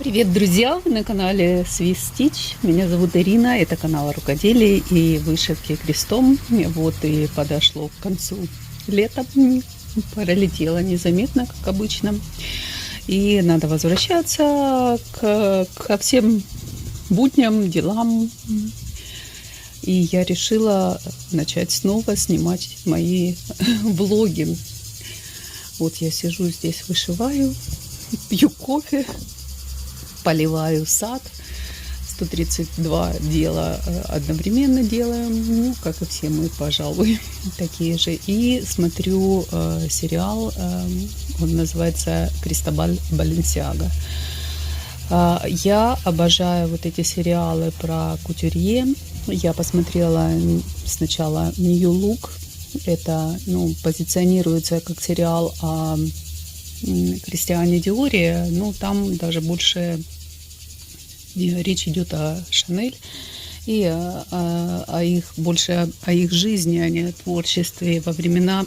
Привет, друзья! Вы на канале Swiss Stitch. Меня зовут Ирина, это канал о рукоделии и вышивке крестом. Вот и подошло к концу лета. Пролетело незаметно, как обычно. И надо возвращаться ко всем будням, делам. И я решила начать снова снимать мои влоги. Вот я сижу здесь, вышиваю, пью кофе, поливаю сад. 132 дела одновременно делаем, ну, как и все мы, пожалуй, такие же. И смотрю сериал, он называется «Кристобаль Баленсиага». Я обожаю вот эти сериалы про кутюрье. Я посмотрела сначала «Нью Лук». Это, позиционируется как сериал о Кристиане Диоре, но там даже больше речь идет о Шанель и больше о их жизни, а не о творчестве во времена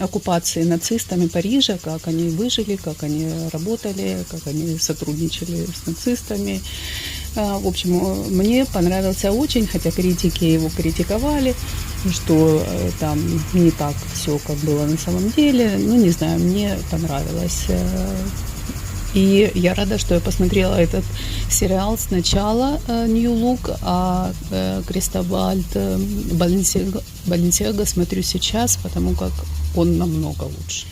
оккупации нацистами Парижа, как они выжили, как они работали, как они сотрудничали с нацистами. В общем, мне понравился очень, хотя критики его критиковали, что там не так все, как было на самом деле. Не знаю, мне понравилось. И я рада, что я посмотрела этот сериал сначала, «Нью Лук», а «Кристобаль Баленсиага» смотрю сейчас, потому как он намного лучше.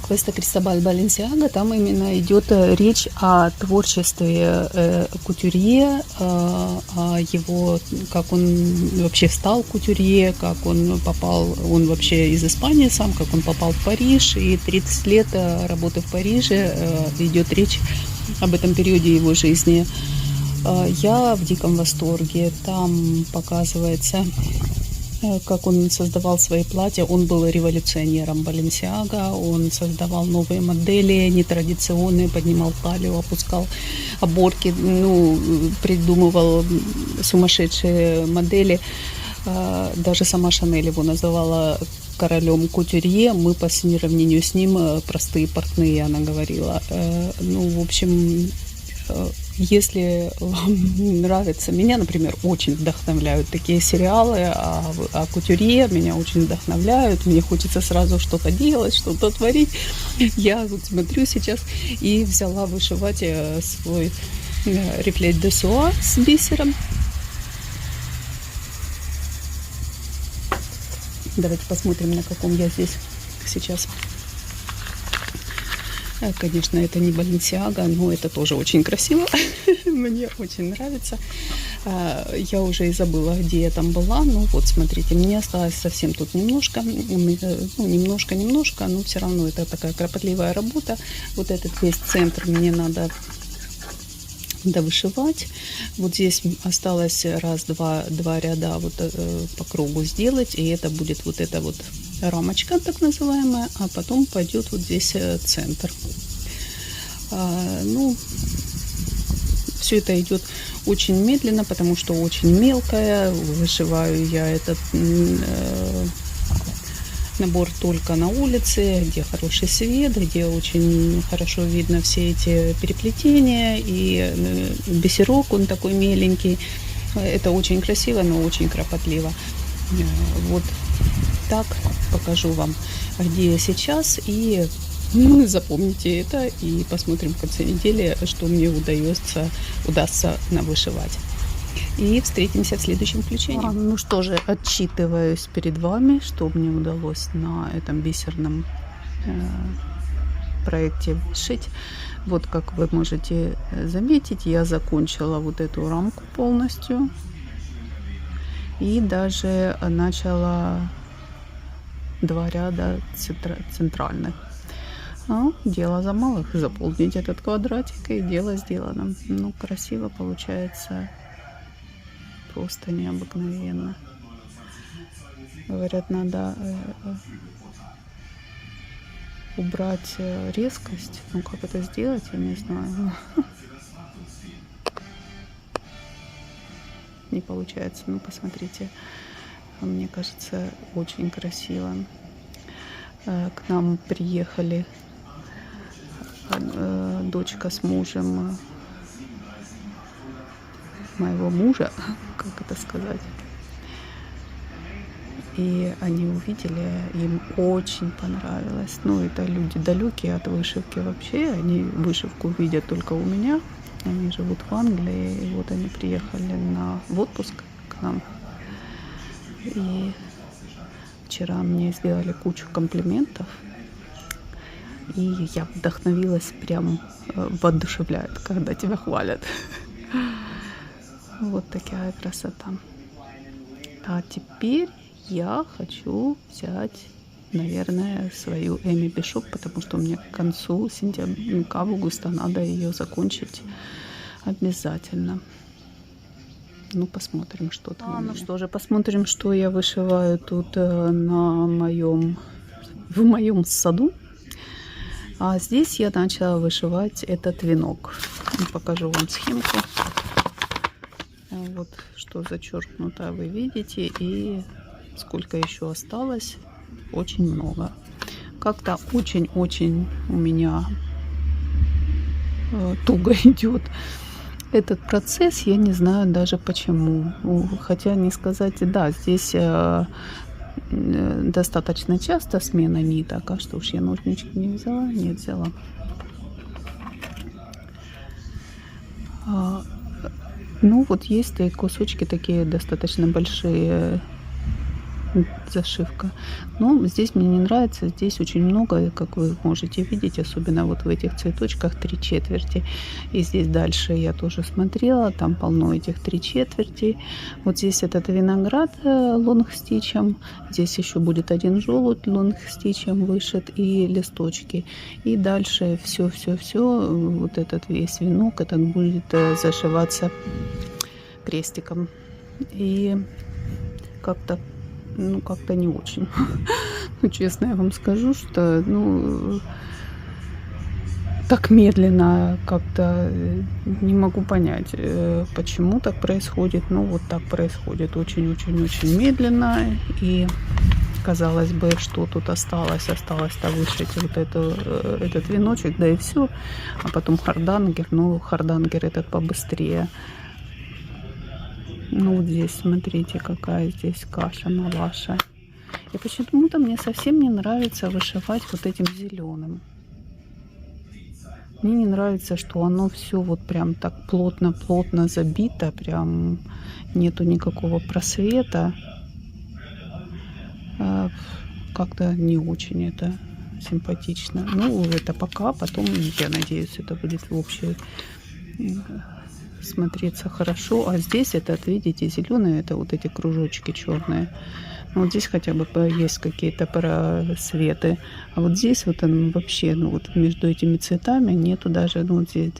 «Квеста Кристобаль Баленсиага», там именно идет речь о творчестве кутюрье, о его, как он вообще стал кутюрье, как он вообще из Испании сам, как он попал в Париж, и 30 лет работы в Париже, идет речь об этом периоде его жизни. Я в диком восторге. Там показывается, как он создавал свои платья. Он был революционером Баленсиага, он создавал новые модели, нетрадиционные, поднимал талию, опускал оборки, придумывал сумасшедшие модели. Даже сама Шанель его называла королем кутюрье, мы по сравнению с ним простые портные, она говорила. В общем, если вам нравится, меня, например, очень вдохновляют такие сериалы о кутюрье, меня очень вдохновляют, мне хочется сразу что-то делать, что-то творить. Я вот смотрю сейчас и взяла вышивать свой реплет де суа с бисером. Давайте посмотрим, на каком я здесь сейчас. Конечно, это не Баленсиага, но это тоже очень красиво. Мне очень нравится. Я уже и забыла, где я там была. Вот, смотрите, мне осталось совсем тут немножко. Немножко, но все равно это такая кропотливая работа. Вот этот весь центр мне надо довышивать. Вот здесь осталось два ряда вот по кругу сделать, и это будет вот эта вот рамочка так называемая, а потом пойдет вот здесь центр. Все это идет очень медленно, потому что очень мелкая. Вышиваю я этот набор только на улице, где хороший свет, где очень хорошо видно все эти переплетения, и бисерок, он такой меленький. Это очень красиво, но очень кропотливо. Вот так покажу вам, где я сейчас, и запомните это, и посмотрим в конце недели, что мне удастся навышивать. И встретимся в следующем включении. Что же, отчитываюсь перед вами, что мне удалось на этом бисерном проекте сшить. Вот, как вы можете заметить, я закончила вот эту рамку полностью. И даже начала 2 ряда центральных. Дело за малых. Заполнить этот квадратик, и дело сделано. Красиво получается. Просто необыкновенно. Говорят, надо убрать резкость. Как это сделать, я не знаю. Не получается. Посмотрите. Мне кажется, очень красиво. К нам приехали дочка с мужем моего мужа, как это сказать. И они увидели, им очень понравилось. Ну, это люди далекие от вышивки вообще. Они вышивку видят только у меня. Они живут в Англии. И вот они приехали в отпуск к нам. И вчера мне сделали кучу комплиментов. И я вдохновилась, прям воодушевляет, когда тебя хвалят. Вот такая красота. А теперь я хочу взять, наверное, свою Эми Бишоп, потому что мне к концу сентября, к августа надо ее закончить обязательно. Ну, посмотрим, что там. Ну что же, посмотрим, что я вышиваю тут в моем саду. А здесь я начала вышивать этот венок. Покажу вам схемку. Вот что зачеркнуто, вы видите, и сколько еще осталось, очень много. Как-то очень-очень у меня туго идет этот процесс, я не знаю даже почему. Хотя не сказать, да, здесь достаточно часто смена ниток. А что уж, я ножнички не взяла? Нет, взяла. Ну, вот есть и кусочки такие достаточно большие, зашивка. Но здесь мне не нравится. Здесь очень много, как вы можете видеть, особенно вот в этих цветочках 3/4. И здесь дальше я тоже смотрела, там полно этих 3/4. Вот здесь этот виноград лонгстичем. Здесь еще будет один желудь лонгстичем вышит и листочки. И дальше все, вот этот весь венок, этот будет зашиваться крестиком. И как-то не очень. Ну, честно я вам скажу, что, так медленно как-то не могу понять, почему так происходит. Ну, вот так происходит очень-очень-очень медленно. И казалось бы, что тут осталось-то вышить вот этот веночек, да и все. А потом хардангер, хардангер этот побыстрее. Ну, вот здесь, смотрите, какая здесь каша малаша. И почему-то мне совсем не нравится вышивать вот этим зеленым. Мне не нравится, что оно все вот прям так плотно-плотно забито. Прям нету никакого просвета. Как-то не очень это симпатично. Ну, это пока. Потом, я надеюсь, это будет в общем смотреться хорошо. А здесь этот, видите, зеленый, это вот эти кружочки черные. Вот здесь хотя бы есть какие-то просветы. А вот здесь вот он вообще, вот между этими цветами нету даже, вот здесь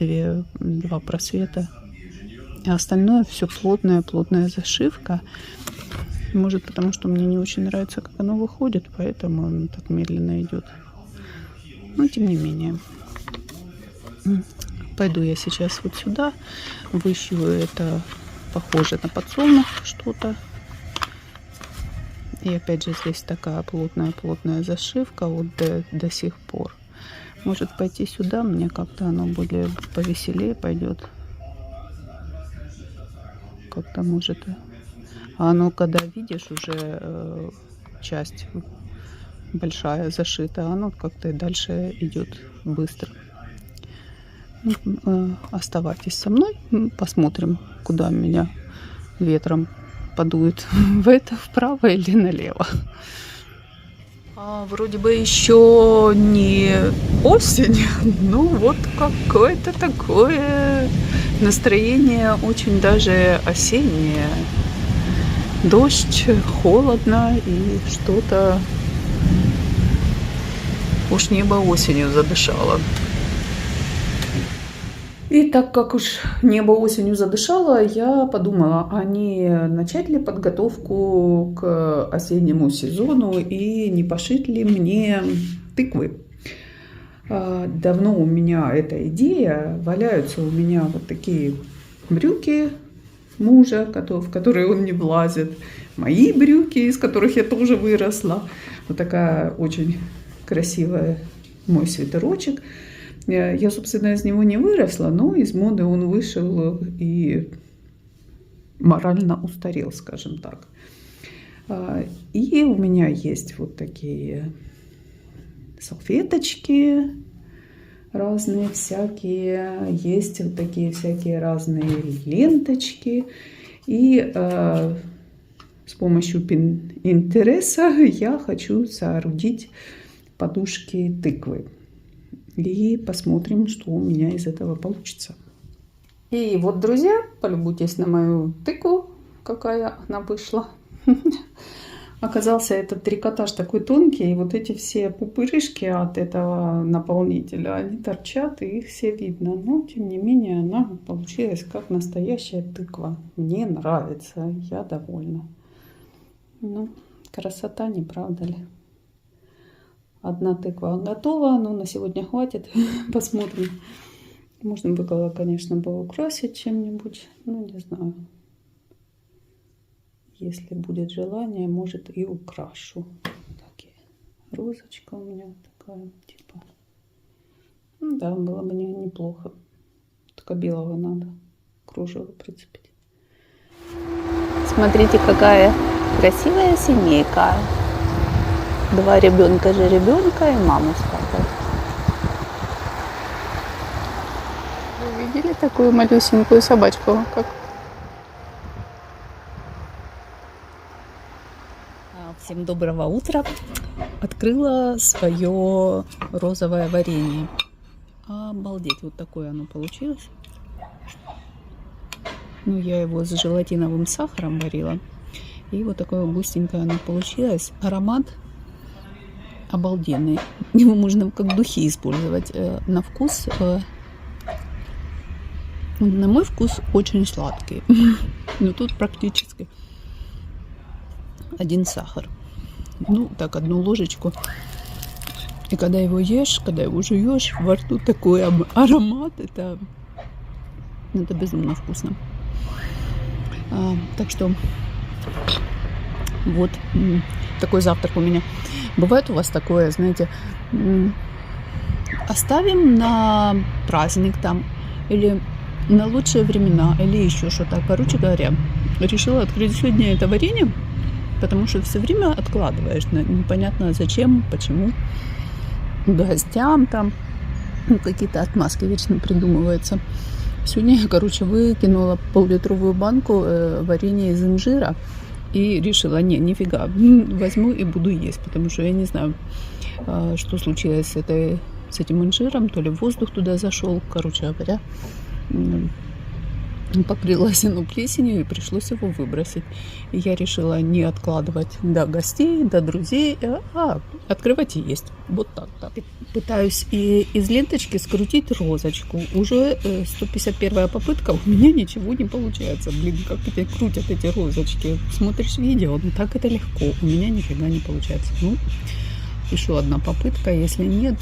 два просвета. А остальное все плотная зашивка. Может, потому что мне не очень нравится, как оно выходит, поэтому оно так медленно идет. Но тем не менее. Пойду я сейчас вот сюда, вышью это, похоже на подсолнух что-то. И опять же здесь такая плотная зашивка вот до сих пор. Может пойти сюда, мне как-то оно более повеселее пойдет. Как-то может. А оно, когда видишь уже часть большая зашита, оно как-то дальше идет быстро. Оставайтесь со мной, посмотрим, куда меня ветром подует, вправо или налево. Вроде бы еще не осень, но вот какое-то такое настроение очень даже осеннее. Дождь, холодно и что-то уж небо осенью задышало. И так как уж небо осенью задышало, я подумала, а не начать ли подготовку к осеннему сезону и не пошить ли мне тыквы. Давно у меня эта идея, валяются у меня вот такие брюки мужа, в которые он не влазит, мои брюки, из которых я тоже выросла. Вот такая очень красивая мой свитерочек. Я, собственно, из него не выросла, но из моды он вышел, и морально устарел, скажем так. И у меня есть вот такие салфеточки разные всякие, есть вот такие всякие разные ленточки. И с помощью Пинтереста я хочу соорудить подушки тыквы. И посмотрим, что у меня из этого получится. И вот, друзья, полюбуйтесь на мою тыкву, какая она вышла. Оказался этот трикотаж такой тонкий, и вот эти все пупырышки от этого наполнителя, они торчат, и их все видно. Но, тем не менее, она получилась как настоящая тыква. Мне нравится, я довольна. Ну, красота, не правда ли? Одна тыква готова, но на сегодня хватит. Посмотрим. Можно было, конечно, бы украсить чем-нибудь, ну, не знаю. Если будет желание, может, и украшу. Так, розочка у меня такая, типа. Ну, да, было бы неплохо. Только белого надо. Кружево прицепить. Смотрите, какая красивая семейка. 2 ребенка жеребенка и мама с папой. Вы видели такую малюсенькую собачку? Как? Всем доброго утра. Открыла свое розовое варенье. Обалдеть, вот такое оно получилось. Ну, я его с желатиновым сахаром варила. И вот такое густенькое оно получилось. Аромат обалденный. Его можно как духи использовать. На вкус, на мой вкус, очень сладкий. Но тут практически 1 сахар. Ну, так, 1 ложечку. И когда его ешь, когда его жуешь, во рту такой аромат. Это безумно вкусно. Так что вот такой завтрак у меня. Бывает у вас такое, знаете, оставим на праздник там, или на лучшие времена, или еще что-то. Короче говоря, решила открыть сегодня это варенье, потому что все время откладываешь. Непонятно зачем, почему. Гостям там какие-то отмазки вечно придумываются. Сегодня я, короче, выкинула пол-литровую банку варенья из инжира. И решила, нифига, возьму и буду есть, потому что я не знаю, что случилось с этим инжиром, то ли воздух туда зашел, короче говоря, покрылась оно плесенью, и пришлось его выбросить. И я решила не откладывать до гостей, до друзей, открывать и есть. Вот так. Пытаюсь и из ленточки скрутить розочку. Уже 151-я попытка, у меня ничего не получается. Блин, как эти крутят эти розочки. Смотришь видео, ну так это легко. У меня нифига не получается. Ну, еще одна попытка. Если нет,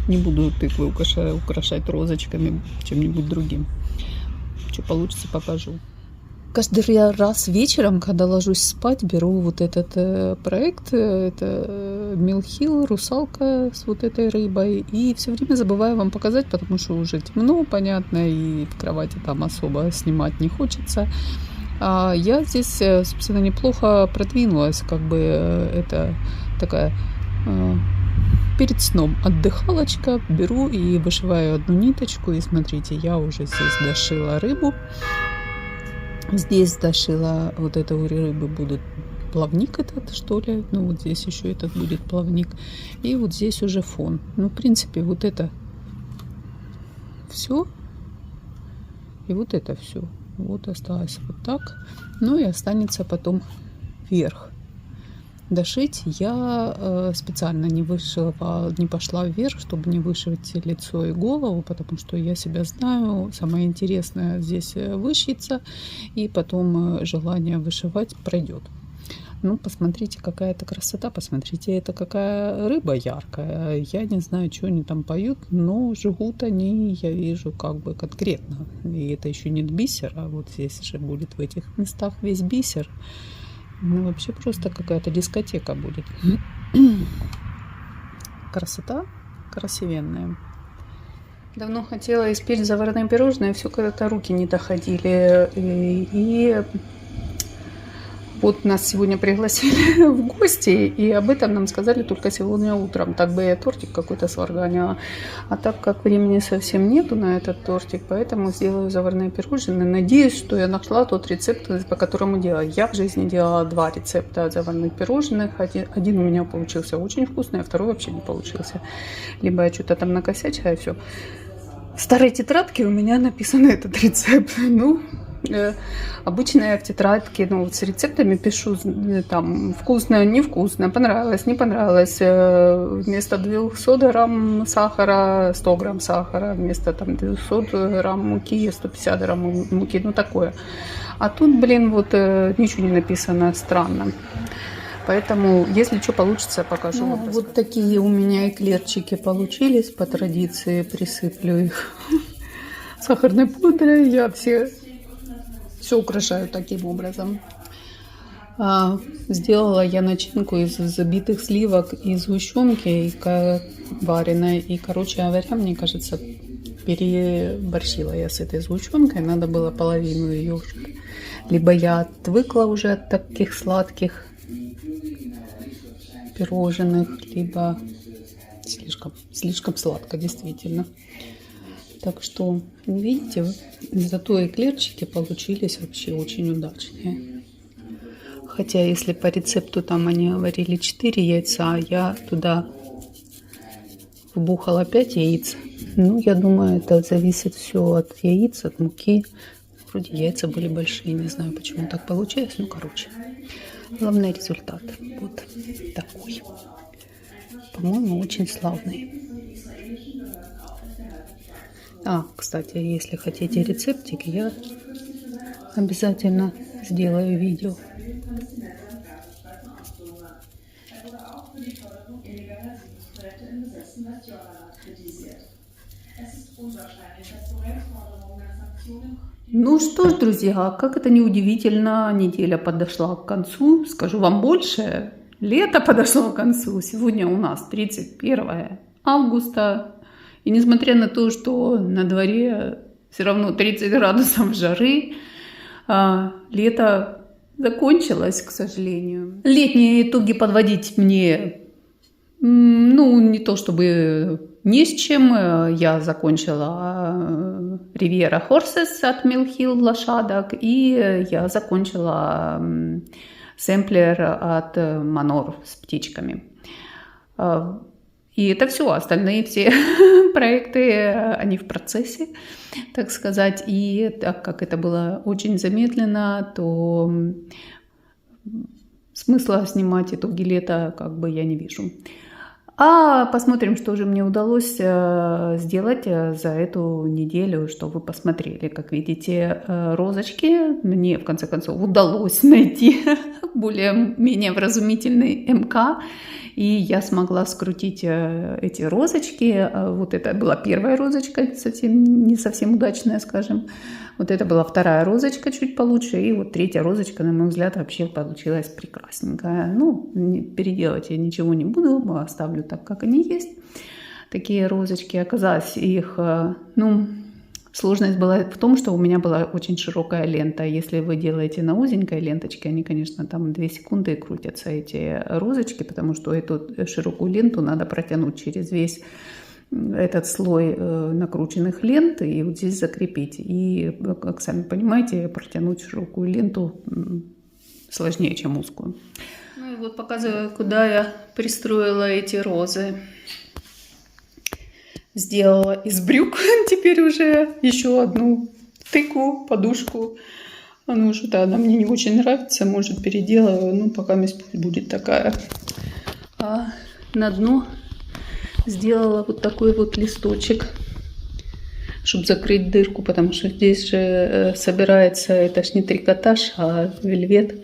не буду тыквы украшать розочками, чем-нибудь другим. Что получится, покажу. Каждый раз вечером, когда ложусь спать, беру вот этот проект, это Милхил, русалка с вот этой рыбой, и все время забываю вам показать, потому что уже темно, понятно, и в кровати там особо снимать не хочется. А я здесь, собственно, неплохо продвинулась, как бы это такая перед сном отдыхалочка, беру и вышиваю 1 ниточку, и смотрите, я уже здесь дошила рыбу. Здесь дошила, вот это у рыбы будет плавник этот, что ли. Ну, вот здесь еще этот будет плавник. И вот здесь уже фон. Ну, в принципе, вот это все. И вот это все. Вот осталось вот так. Ну, и останется потом верх. Дошить я специально не вышила, не пошла вверх, чтобы не вышивать лицо и голову, потому что я себя знаю, самое интересное здесь вышьется, и потом желание вышивать пройдет. Ну, посмотрите, какая это красота, посмотрите, это какая рыба яркая. Я не знаю, что они там поют, но живут они, я вижу, как бы конкретно. И это еще не бисер, а вот здесь же будет в этих местах весь бисер. Ну, вообще просто какая-то дискотека будет. Красота красивенная. Давно хотела испечь заварные пирожные, все когда-то руки не доходили. И Вот нас сегодня пригласили в гости, и об этом нам сказали только сегодня утром. Так бы я тортик какой-то сварганила. А так как времени совсем нету на этот тортик, поэтому сделаю заварные пирожные. Надеюсь, что я нашла тот рецепт, по которому делаю. Я в жизни делала 2 рецепта заварных пирожных. Один у меня получился очень вкусный, а второй вообще не получился. Либо я что-то там накосячила, и все. В старой тетрадке у меня написан этот рецепт. Ну, обычно я в тетрадке, ну, вот с рецептами пишу там вкусно, невкусно, понравилось, не понравилось. Вместо 200 грамм сахара 100 грамм сахара, вместо там 200 грамм муки 150 грамм муки, ну такое. А тут, блин, вот ничего не написано, странно. Поэтому, если что получится, покажу. Ну, вот такие у меня эклерчики получились. По традиции присыплю их сахарной пудрой. Я все украшаю таким образом. Сделала я начинку из забитых сливок и сгущенки вареной. И, короче говоря, мне кажется, переборщила я с этой сгущенкой. Надо было половину ее. Либо я отвыкла уже от таких сладких пирожных, либо слишком сладко, действительно. Так что, видите, зато эклерчики получились вообще очень удачные. Хотя, если по рецепту там они говорили 4 яйца, я туда вбухала 5 яиц. Ну, я думаю, это зависит все от яиц, от муки. Вроде яйца были большие, не знаю, почему так получилось. Ну, короче, главный результат вот такой. По-моему, очень славный. Кстати, если хотите рецептик, я обязательно сделаю видео. Ну что ж, друзья, как это неудивительно, неделя подошла к концу. Скажу вам больше, лето подошло к концу. Сегодня у нас 31 августа. И несмотря на то, что на дворе все равно 30 градусов жары, лето закончилось, к сожалению. Летние итоги подводить мне, ну, не то чтобы ни с чем. Я закончила Riviera Horses от Mill Hill лошадок, и я закончила сэмплер от Manor с птичками. И это все, остальные все проекты, они в процессе, так сказать. И так как это было очень замедленно, то смысла снимать итоги лета как бы я не вижу. Посмотрим, что же мне удалось сделать за эту неделю, что вы посмотрели. Как видите, розочки мне в конце концов удалось найти более-менее вразумительный МК. И я смогла скрутить эти розочки. Вот это была первая розочка, не совсем удачная, скажем. Вот это была вторая розочка, чуть получше. И вот третья розочка, на мой взгляд, вообще получилась прекрасненькая. Ну, переделать я ничего не буду, оставлю так, как они есть. Такие розочки. Оказалось, их, сложность была в том, что у меня была очень широкая лента. Если вы делаете на узенькой ленточке, они, конечно, там 2 секунды крутятся, эти розочки, потому что эту широкую ленту надо протянуть через весь этот слой накрученных лент и вот здесь закрепить. И, как сами понимаете, протянуть широкую ленту сложнее, чем узкую. Ну и вот показываю, куда я пристроила эти розы. Сделала из брюк теперь уже еще одну тыкву, подушку. Ну, что-то она мне не очень нравится, может, переделаю. Ну, пока будет такая. На дно сделала вот такой вот листочек, чтобы закрыть дырку, потому что здесь же собирается, это ж не трикотаж, а вельвет.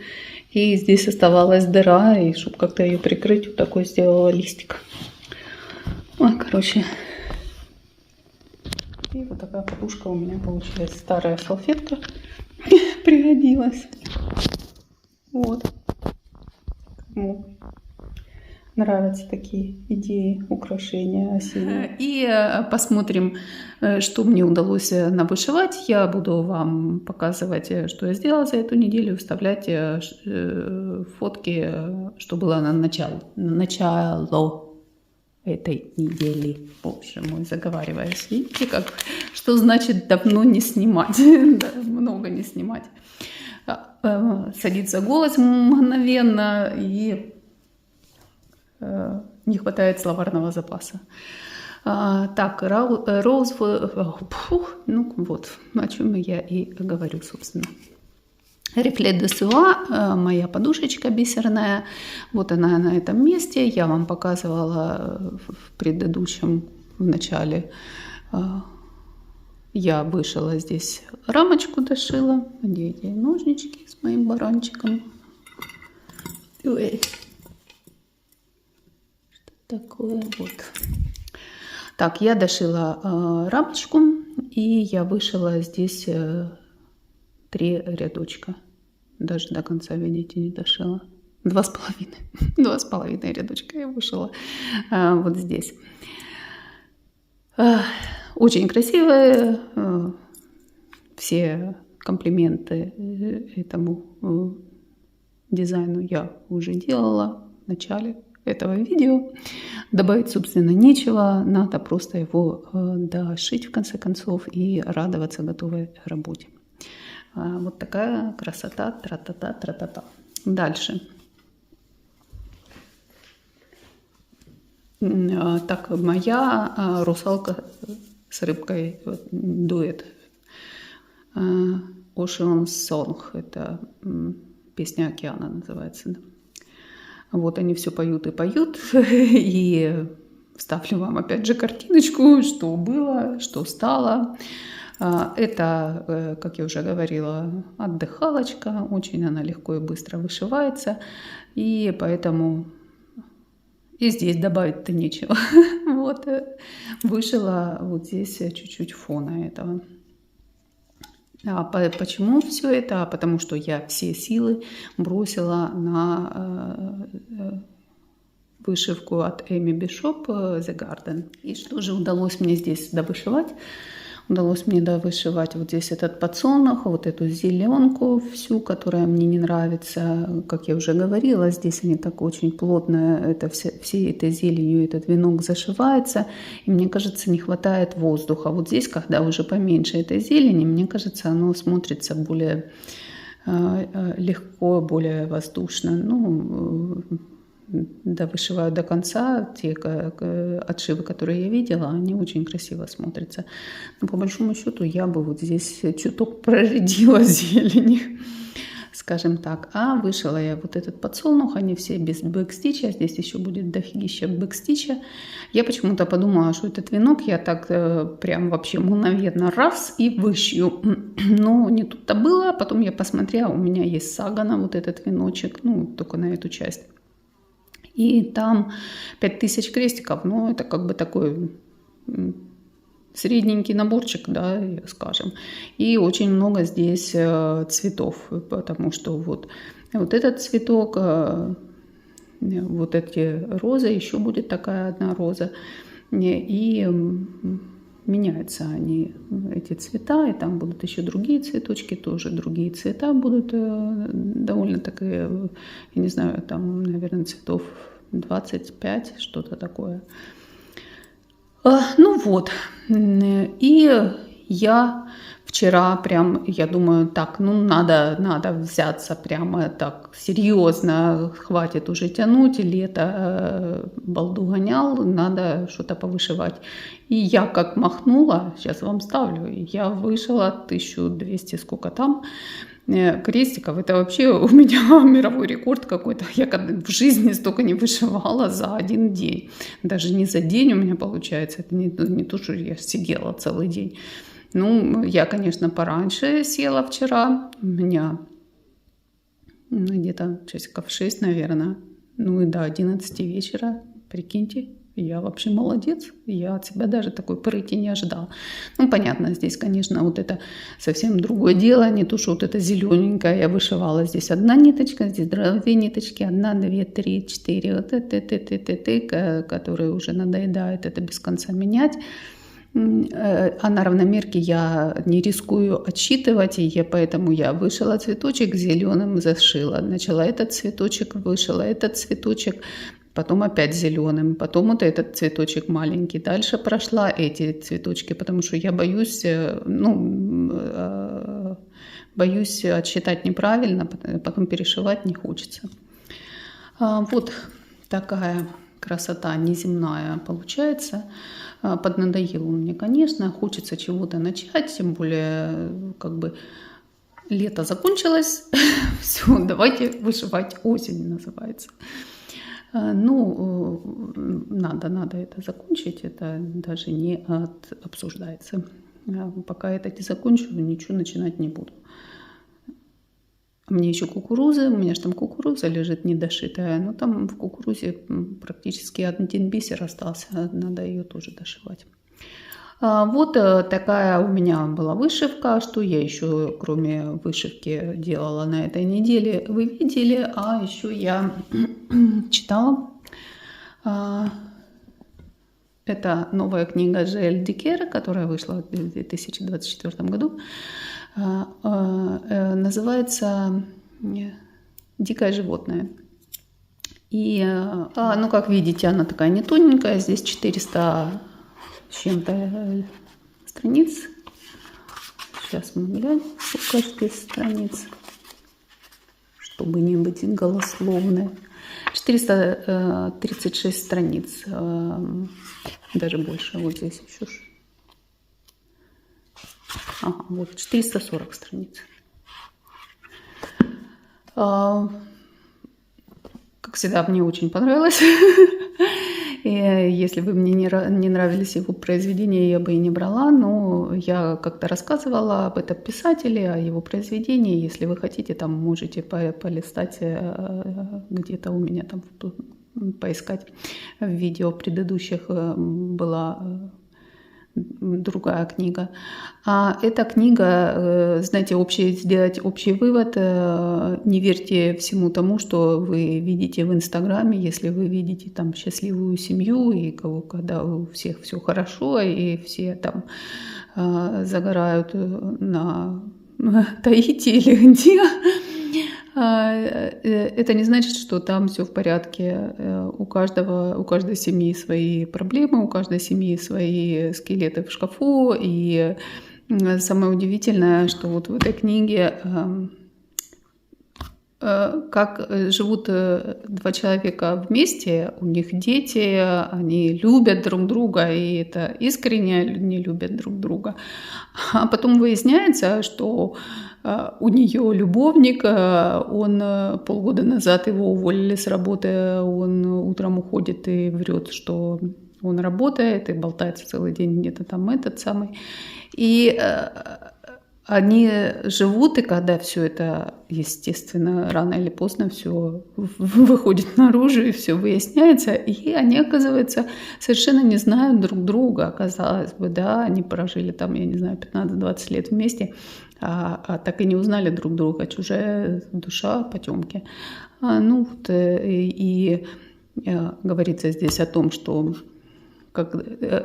И здесь оставалась дыра, и чтобы как-то ее прикрыть, вот такой сделала листик. Короче. И вот такая подушка у меня получилась. Старая салфетка пригодилась. Вот. нравятся такие идеи украшения осенние. И посмотрим, что мне удалось навышивать. Я буду вам показывать, что я сделала за эту неделю, вставлять фотки, что было на начало этой недели. Боже мой, заговариваюсь. Видите, как, что значит давно не снимать, да, много не снимать. Садится голос мгновенно, и не хватает словарного запаса. Так, ну вот, о чем я и говорю, собственно. Рефлет де Суа, моя подушечка бисерная, вот она на этом месте. Я вам показывала в предыдущем, в начале. Я вышила здесь рамочку, дошила. Где эти ножнички с моим баранчиком? Ой. Что такое? Вот. Так, я дошила рамочку, и я вышила здесь 3 рядочка. Даже до конца, видите, не дошила. 2,5. 2,5 рядочка я вышила вот здесь. Очень красивые. Все комплименты этому дизайну я уже делала в начале этого видео. Добавить, собственно, нечего. Надо просто его дошить, в конце концов, и радоваться готовой работе. Вот такая красота, тра-та-та, тра-та-та. Дальше. Так, моя русалка с рыбкой, дуэт. Ocean Song, это песня океана называется. Вот они все поют и поют, и вставлю вам опять же картиночку, что было, что стало. Это, как я уже говорила, отдыхалочка, очень она легко и быстро вышивается, и поэтому и здесь добавить-то нечего. Вот, вышила вот здесь чуть-чуть фона этого. Почему все это? Потому что я все силы бросила на вышивку от Эми Бишоп The Garden. И что же удалось мне здесь довышивать? Удалось мне довышивать вот здесь этот подсолнух, вот эту зеленку всю, которая мне не нравится. Как я уже говорила, здесь они так очень плотно, это всей этой зеленью этот венок зашивается. И мне кажется, не хватает воздуха. Вот здесь, когда уже поменьше этой зелени, мне кажется, оно смотрится более легко, более воздушно. Ну, довышиваю до конца. Те отшивы, которые я видела, они очень красиво смотрятся. Но по большому счету я бы вот здесь чуток проредила зелени, скажем так. А вышила я вот этот подсолнух, они все без бэкстича. Здесь еще будет дофигища бэкстича. Я почему-то подумала, что этот венок я так прям вообще мгновенно раз и вышью. Но не тут-то было. Потом я посмотрела, у меня есть сагана, вот этот веночек, ну только на эту часть. И там 5000 крестиков, ну, это как бы такой средненький наборчик, да, скажем. И очень много здесь цветов, потому что вот этот цветок, вот эти розы, еще будет такая одна роза. И меняются они, эти цвета, и там будут еще другие цветочки, тоже другие цвета будут довольно такие, я не знаю, там, наверное, цветов 25, что-то такое. Ну вот, и я вчера прям, я думаю, так, ну надо взяться прямо так серьезно, хватит уже тянуть, лето балду гонял, надо что-то повышивать. И я как махнула, сейчас вам ставлю, я вышила 1200, сколько там, крестиков. Это вообще у меня мировой рекорд какой-то. Я в жизни столько не вышивала за один день. Даже не за день у меня получается. Это не то, что я сидела целый день. Ну, я, конечно, пораньше села вчера. У меня где-то часиков 6, наверное. Ну и до 11 вечера, прикиньте, я вообще молодец, я от себя даже такой прыти не ожидала. Ну, понятно, здесь, конечно, вот это совсем другое дело, не то, что вот это зелененькое я вышивала. Здесь одна ниточка, здесь две ниточки, 1, 2, 3, 4, вот это, которые уже надоедает это без конца менять. А на равномерке я не рискую отсчитывать, и поэтому я вышила цветочек зеленым, зашила. Начала этот цветочек, вышила этот цветочек, потом опять зеленым, потом вот этот цветочек маленький. Дальше прошла эти цветочки, потому что я боюсь, боюсь отсчитать неправильно, потом перешивать не хочется. Вот такая красота неземная получается. Поднадоел он мне, конечно, хочется чего-то начать, тем более как бы лето закончилось, все, давайте вышивать осень называется. Ну, надо это закончить, это даже не обсуждается. Пока это не закончу, ничего начинать не буду. Мне еще кукуруза, у меня же там кукуруза лежит недошитая, но там в кукурузе практически 1 бисер остался, надо ее тоже дошивать. Вот такая у меня была вышивка. Что я еще, кроме вышивки, делала на этой неделе, вы видели. А еще я читала. Это новая книга Жоэль Дикера, которая вышла в 2024 году. Называется «Дикое животное». И, ну, как видите, она такая не тоненькая. Здесь 400 с чем-то страниц. Сейчас мы глянем, сколько здесь страниц, чтобы не быть голословной. 436 страниц, даже больше. Вот здесь еще. Ага, вот 440 страниц. Как всегда, мне очень понравилось. И если бы мне не нравились его произведения, я бы и не брала. Но я как-то рассказывала об этом писателе, о его произведении. Если вы хотите, там можете полистать где-то у меня там, поискать в видео предыдущих была другая книга. А эта книга, знаете, сделать общий вывод: не верьте всему тому, что вы видите в Инстаграме. Если вы видите там счастливую семью, и когда у всех все хорошо, и все там загорают на Таити или где, это не значит, что там все в порядке. У каждой семьи свои проблемы, у каждой семьи свои скелеты в шкафу. И самое удивительное, что вот в этой книге как живут 2 человека вместе, у них дети, они любят друг друга, и это искренне не любят друг друга. А потом выясняется, что у нее любовник, он полгода назад его уволили с работы, он утром уходит и врет, что он работает, и болтается целый день где-то там этот самый. И они живут, и когда все это, естественно, рано или поздно все выходит наружу, и все выясняется, и они, оказывается, совершенно не знают друг друга. Казалось бы, да, они прожили там, я не знаю, 15-20 лет вместе, а так и не узнали друг друга. Чужая душа потемки. Ну вот, и говорится здесь о том, что как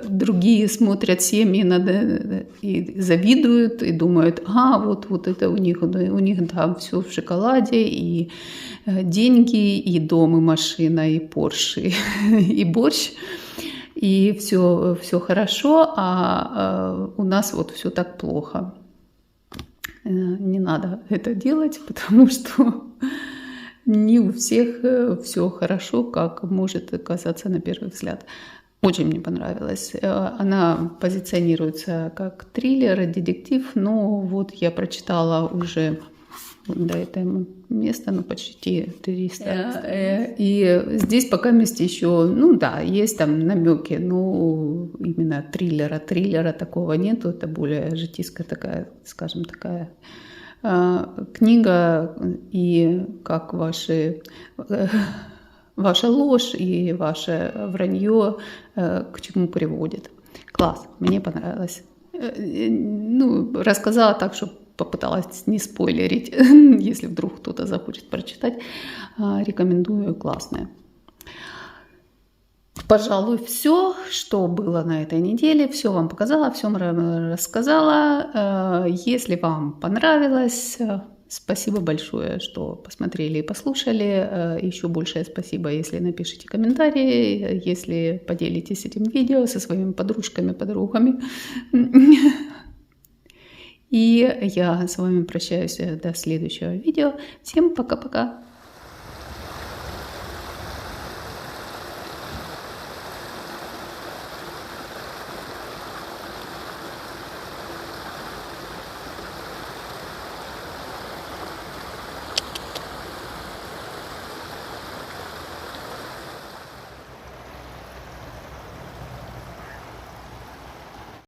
другие смотрят семьи и завидуют, и думают: вот это у них да, все в шоколаде, и деньги, и дом, и машина, и Порше, и борщ, и все хорошо, а у нас вот все так плохо. Не надо это делать, потому что не у всех все хорошо, как может казаться на первый взгляд. Очень мне понравилась. Она позиционируется как триллер, детектив, но вот я прочитала уже до этого места, почти 300. И здесь пока вместе еще, да, есть там намеки, но именно триллера такого нету. Это более житейская такая, скажем, такая книга. И как ваши ваша ложь и ваше вранье к чему приводит. Класс, мне понравилось. Ну, рассказала так, что попыталась не спойлерить, если вдруг кто-то захочет прочитать. Рекомендую, классное. Пожалуй, все, что было на этой неделе, все вам показала, все рассказала. Если вам понравилось, спасибо большое, что посмотрели и послушали. Еще большее спасибо, если напишите комментарии, если поделитесь этим видео со своими подружками, подругами. И я с вами прощаюсь до следующего видео. Всем пока-пока!